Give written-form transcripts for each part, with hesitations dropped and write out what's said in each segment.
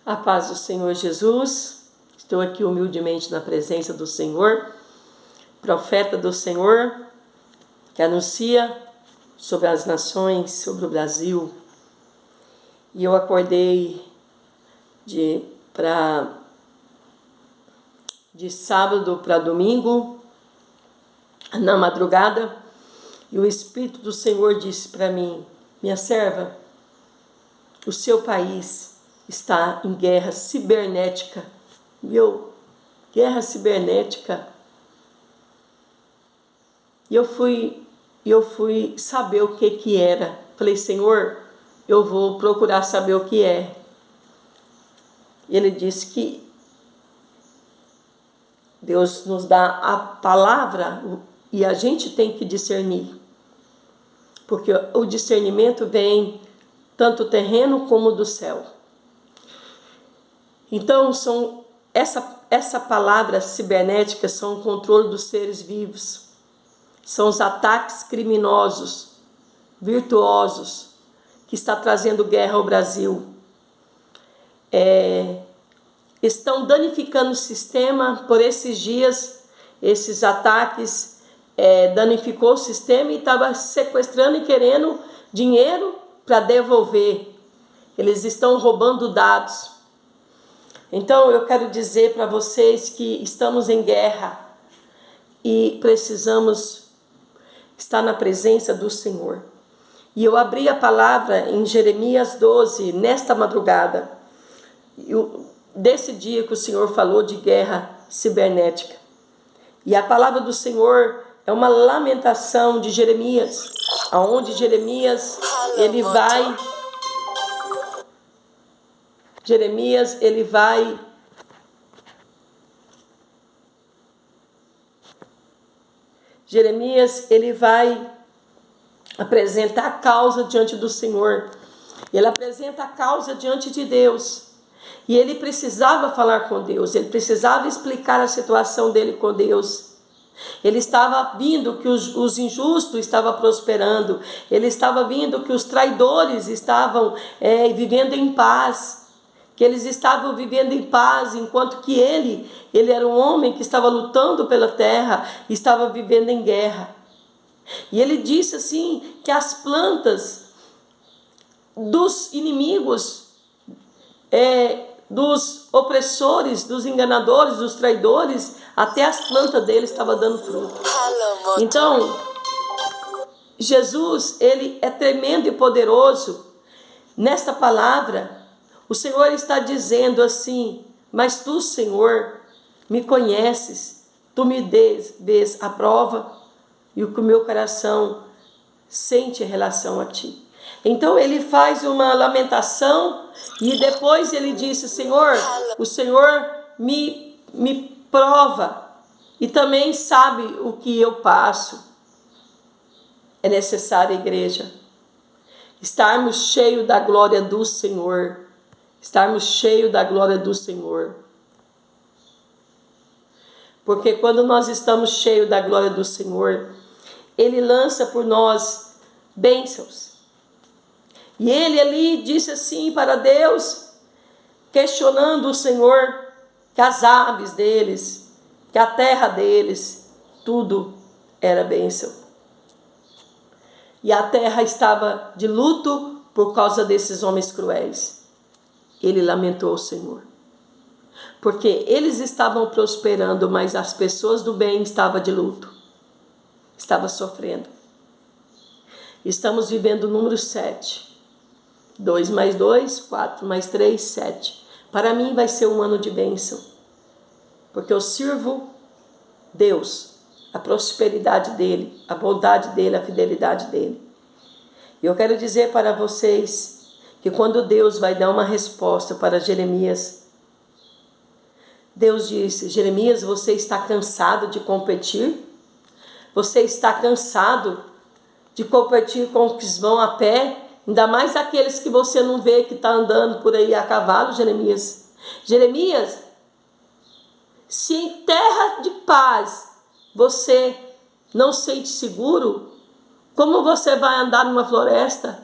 A paz do Senhor Jesus, estou aqui humildemente na presença do Senhor, profeta do Senhor, que anuncia sobre as nações, sobre o Brasil. E eu acordei de sábado para domingo, na madrugada, e o Espírito do Senhor disse para mim: minha serva, o seu país está em guerra cibernética. Guerra cibernética. E eu fui saber o que era. Falei: Senhor, eu vou procurar saber o que é. Ele disse que Deus nos dá a palavra e a gente tem que discernir. Porque o discernimento vem tanto terreno como do céu. Então, essa palavra cibernética são o controle dos seres vivos. São os ataques criminosos, virtuosos, que está trazendo guerra ao Brasil. Estão danificando o sistema por esses dias. Esses ataques danificou o sistema e estava sequestrando e querendo dinheiro para devolver. Eles estão roubando dados. Então eu quero dizer para vocês que estamos em guerra e precisamos estar na presença do Senhor. E eu abri a palavra em Jeremias 12, nesta madrugada, desse dia que o Senhor falou de guerra cibernética. E a palavra do Senhor é uma lamentação de Jeremias, aonde Jeremias ele vai apresentar a causa diante do Senhor. Ele apresenta a causa diante de Deus. E ele precisava falar com Deus, ele precisava explicar a situação dele com Deus. Ele estava vendo que os injustos estavam prosperando, ele estava vendo que os traidores estavam vivendo em paz, que eles estavam vivendo em paz, enquanto que ele era um homem que estava lutando pela terra, estava vivendo em guerra. E ele disse assim, que as plantas dos inimigos, dos opressores, dos enganadores, dos traidores, até as plantas dele estavam dando fruto. Então, Jesus, ele é tremendo e poderoso. Nesta palavra, o Senhor está dizendo assim: mas tu, Senhor, me conheces, tu me vês a prova e o que o meu coração sente em relação a ti. Então ele faz uma lamentação e depois ele disse: Senhor, o Senhor me prova e também sabe o que eu passo. É necessário, igreja, estarmos cheios da glória do Senhor. Estarmos cheios da glória do Senhor. Porque quando nós estamos cheios da glória do Senhor, Ele lança por nós bênçãos. E ele ali disse assim para Deus, questionando o Senhor, que as aves deles, que a terra deles, tudo era bênção. E a terra estava de luto por causa desses homens cruéis. Ele lamentou o Senhor. Porque eles estavam prosperando, mas as pessoas do bem estavam de luto. Estavam sofrendo. Estamos vivendo o número 7. 2 mais 2, 4 mais 3, 7. Para mim vai ser um ano de bênção. Porque eu sirvo Deus, a prosperidade dEle, a bondade dEle, a fidelidade dEle. E eu quero dizer para vocês que quando Deus vai dar uma resposta para Jeremias, Deus disse: Jeremias, você está cansado de competir? Você está cansado de competir com os que vão a pé? Ainda mais aqueles que você não vê que está andando por aí a cavalo, Jeremias. Jeremias, se em terra de paz você não sente seguro, como você vai andar numa floresta?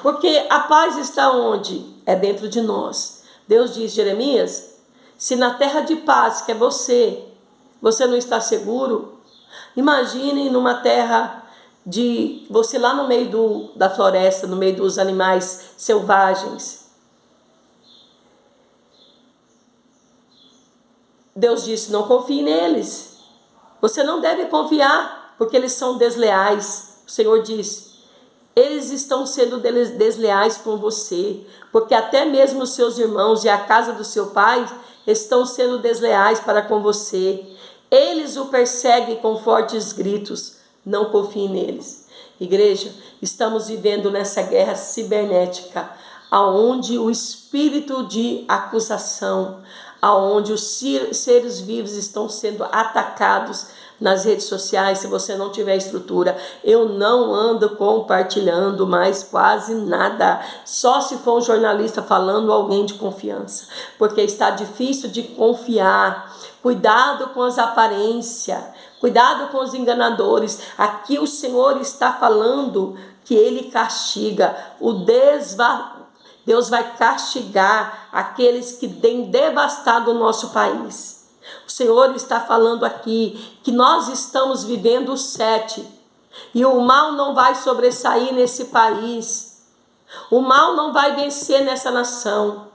Porque a paz está onde? é dentro de nós. Deus diz, Jeremias, se na terra de paz, que é você não está seguro, imagine numa terra de você lá no meio da floresta, no meio dos animais selvagens. Deus disse, não confie neles. Você não deve confiar, porque eles são desleais. O Senhor disse, eles estão sendo desleais com você, porque até mesmo os seus irmãos e a casa do seu pai estão sendo desleais para com você. Eles o perseguem com fortes gritos. Não confie neles. Igreja, estamos vivendo nessa guerra cibernética, aonde o espírito de acusação, aonde os seres vivos estão sendo atacados nas redes sociais. Se você não tiver estrutura, eu não ando compartilhando mais quase nada, só se for um jornalista falando, alguém de confiança, porque está difícil de confiar. Cuidado com as aparências, cuidado com os enganadores. Aqui o Senhor está falando que Ele castiga Deus vai castigar aqueles que têm devastado o nosso país. O Senhor está falando aqui que nós estamos vivendo o 7 e o mal não vai sobressair nesse país. O mal não vai vencer nessa nação.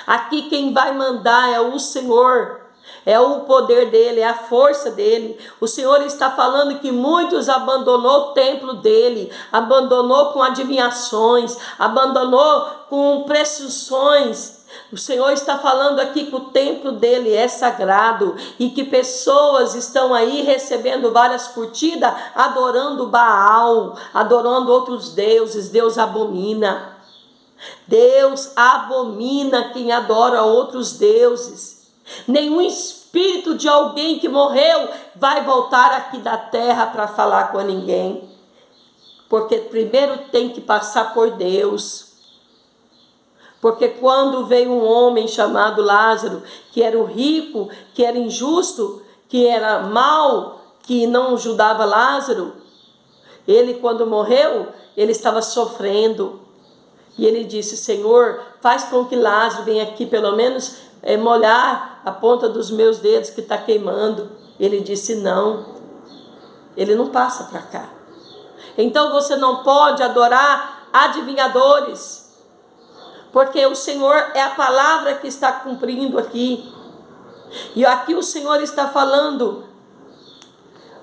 Aqui quem vai mandar é o Senhor. É o poder dele, é a força dele. O Senhor está falando que muitos abandonou o templo dele, abandonou com adivinhações, abandonou com presunções. O Senhor está falando aqui que o templo dele é sagrado e que pessoas estão aí recebendo várias curtidas, adorando Baal, adorando outros deuses. Deus abomina. Deus abomina quem adora outros deuses. Nenhum espírito de alguém que morreu vai voltar aqui da terra para falar com ninguém, porque primeiro tem que passar por Deus. Porque quando veio um homem chamado Lázaro, que era o rico, que era injusto, que era mau, que não ajudava Lázaro, ele quando morreu, ele estava sofrendo, e ele disse, Senhor, faz com que Lázaro venha aqui pelo menos molhar a ponta dos meus dedos que está queimando. Ele disse não, ele não passa para cá. Então você não pode adorar adivinhadores, porque o Senhor é a palavra que está cumprindo aqui. E aqui o Senhor está falando,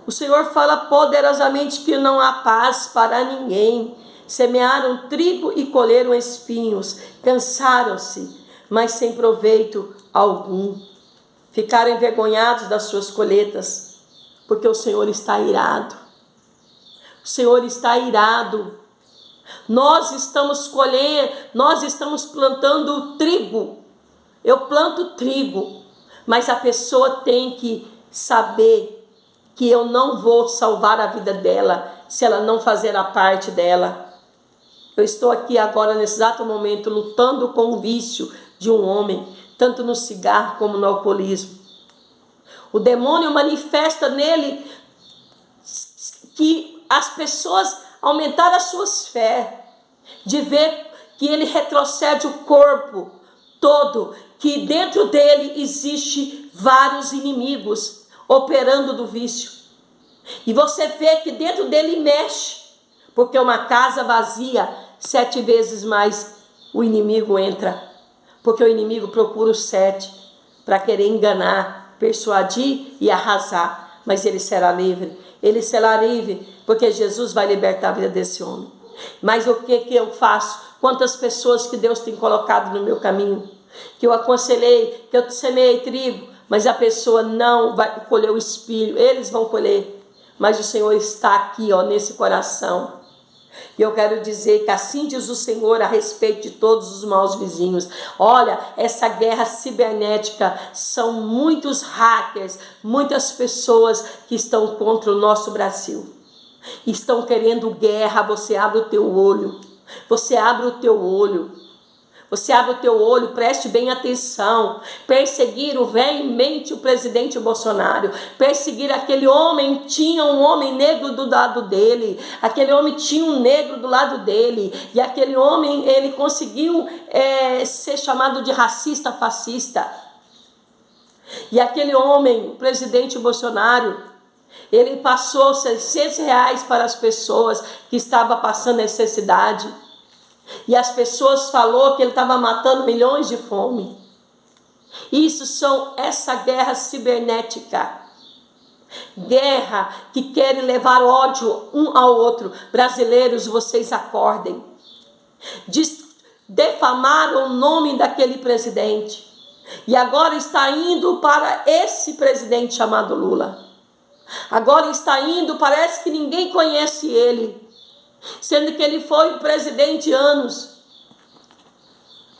o Senhor fala poderosamente que não há paz para ninguém. Semearam trigo e colheram espinhos, cansaram-se, mas sem proveito algum. Ficaram envergonhados das suas colheitas, porque o Senhor está irado. O Senhor está irado. Nós estamos colhendo, nós estamos plantando trigo. Eu planto trigo, mas a pessoa tem que saber que eu não vou salvar a vida dela se ela não fazer a parte dela. Eu estou aqui agora, nesse exato momento, lutando com o vício de um homem, tanto no cigarro como no alcoolismo. O demônio manifesta nele que as pessoas aumentaram as suas fé, de ver que ele retrocede o corpo todo, que dentro dele existe vários inimigos operando do vício. E você vê que dentro dele mexe, porque uma casa vazia, 7 vezes mais o inimigo entra. Porque o inimigo procura o 7 para querer enganar, persuadir e arrasar. Mas ele será livre. Ele será livre porque Jesus vai libertar a vida desse homem. Mas o que eu faço? Quantas pessoas que Deus tem colocado no meu caminho, que eu aconselhei, que eu semeei trigo, mas a pessoa não vai colher o espinho. Eles vão colher. Mas o Senhor está aqui, nesse coração. E eu quero dizer que assim diz o Senhor a respeito de todos os maus vizinhos. Olha, essa guerra cibernética são muitos hackers, muitas pessoas que estão contra o nosso Brasil. Estão querendo guerra. Você abre o teu olho. Você abre o teu olho. Você abre o teu olho, preste bem atenção. Perseguiram veemente o presidente Bolsonaro. Perseguir aquele homem, tinha um homem negro do lado dele. Aquele homem tinha um negro do lado dele. E aquele homem, ele conseguiu ser chamado de racista, fascista. E aquele homem, o presidente Bolsonaro, ele passou R$600 para as pessoas que estavam passando necessidade. E as pessoas falaram que ele estava matando milhões de fome. Essa guerra cibernética. Guerra que querem levar ódio um ao outro. Brasileiros, vocês acordem. Defamaram o nome daquele presidente. E agora está indo para esse presidente chamado Lula. Agora está indo, parece que ninguém conhece ele. Sendo que ele foi presidente anos.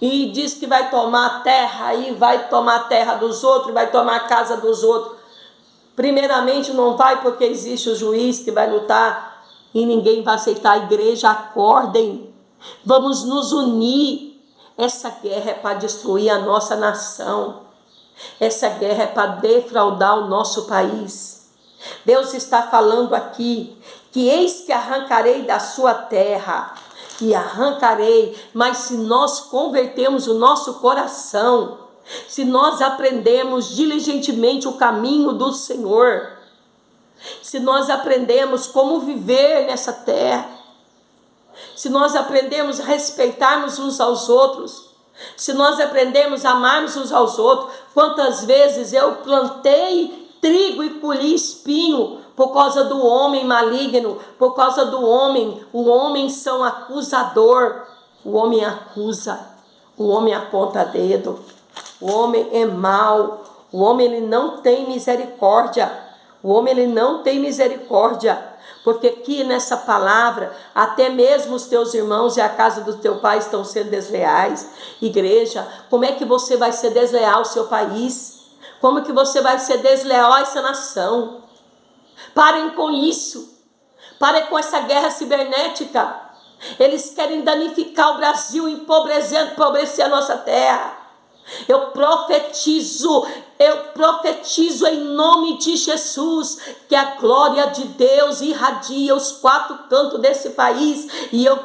E diz que vai tomar terra e vai tomar a terra dos outros, vai tomar a casa dos outros. Primeiramente não vai porque existe o juiz que vai lutar e ninguém vai aceitar. A igreja, acordem. Vamos nos unir. Essa guerra é para destruir a nossa nação. Essa guerra é para defraudar o nosso país. Deus está falando aqui que eis que arrancarei da sua terra, e arrancarei, mas se nós convertermos o nosso coração, se nós aprendemos diligentemente o caminho do Senhor, se nós aprendemos como viver nessa terra, se nós aprendemos a respeitarmos uns aos outros, se nós aprendemos a amarmos uns aos outros. Quantas vezes eu plantei trigo e colhi espinho por causa do homem maligno, por causa do homem. O homem são acusador, o homem acusa, o homem aponta dedo, o homem é mau, o homem ele não tem misericórdia, o homem ele não tem misericórdia. Porque aqui nessa palavra, até mesmo os teus irmãos e a casa do teu pai estão sendo desleais. Igreja, como é que você vai ser desleal ao seu país? Como que você vai ser desleal a essa nação? Parem com isso. Parem com essa guerra cibernética. Eles querem danificar o Brasil, empobrecer a nossa terra. Eu profetizo em nome de Jesus que a glória de Deus irradia os quatro cantos desse país, e eu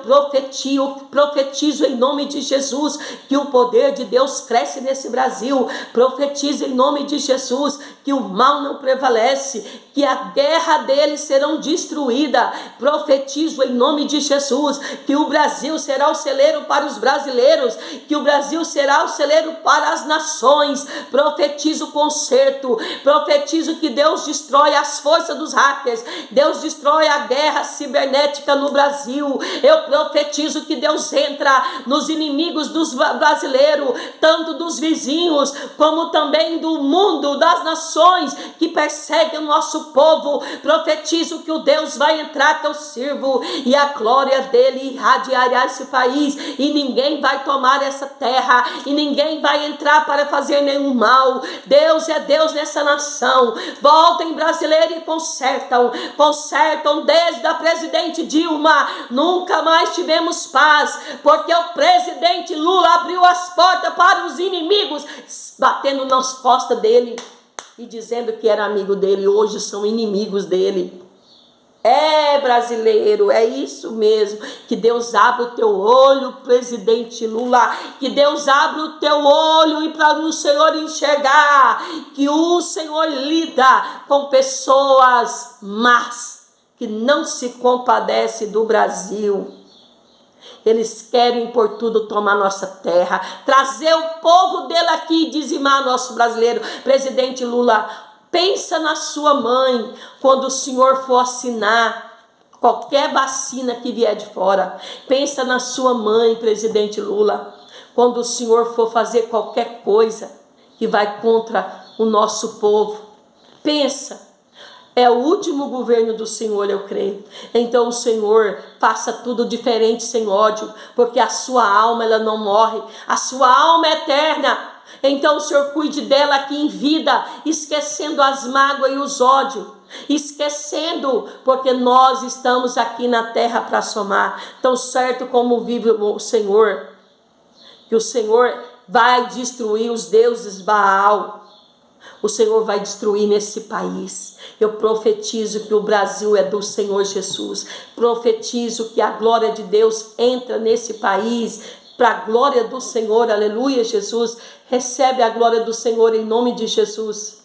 profetizo em nome de Jesus que o poder de Deus cresce nesse Brasil. Profetizo em nome de Jesus que o mal não prevalece, que a guerra deles serão destruída. Profetizo em nome de Jesus que o Brasil será o celeiro para os brasileiros, que o Brasil será o celeiro para as nações. Profetizo conserto, profetizo que Deus destrói as forças dos hackers, Deus destrói a guerra cibernética no Brasil. Eu profetizo que Deus entra nos inimigos dos brasileiros, tanto dos vizinhos, como também do mundo, das nações que perseguem o nosso povo. Profetizo que o Deus vai entrar que eu sirvo, e a glória dele irradiará esse país, e ninguém vai tomar essa terra, e ninguém vai entrar para fazer nenhum mal. Deus é Deus nessa nação. Voltem, brasileiros, e consertam desde a presidente Dilma. Nunca mais tivemos paz, porque o presidente Lula abriu as portas para os inimigos, batendo nas costas dele e dizendo que era amigo dele. Hoje são inimigos dele. Brasileiro, é isso mesmo. Que Deus abra o teu olho, presidente Lula. Que Deus abra o teu olho e para o Senhor enxergar que o Senhor lida com pessoas más, que não se compadece do Brasil. Eles querem por tudo tomar nossa terra, trazer o povo dele aqui e dizimar nosso brasileiro. Presidente Lula, pensa na sua mãe quando o senhor for assinar qualquer vacina que vier de fora. Pensa na sua mãe, presidente Lula, quando o senhor for fazer qualquer coisa que vai contra o nosso povo. Pensa. É o último governo do Senhor, eu creio. Então o Senhor faça tudo diferente, sem ódio, porque a sua alma ela não morre, a sua alma é eterna. Então o Senhor cuide dela aqui em vida, esquecendo as mágoas e os ódios. Esquecendo, porque nós estamos aqui na terra para somar. Tão certo como vive o Senhor, que o Senhor vai destruir os deuses Baal. O Senhor vai destruir nesse país. Eu profetizo que o Brasil é do Senhor Jesus. Profetizo que a glória de Deus entra nesse país, para a glória do Senhor. Aleluia, Jesus. Recebe a glória do Senhor em nome de Jesus.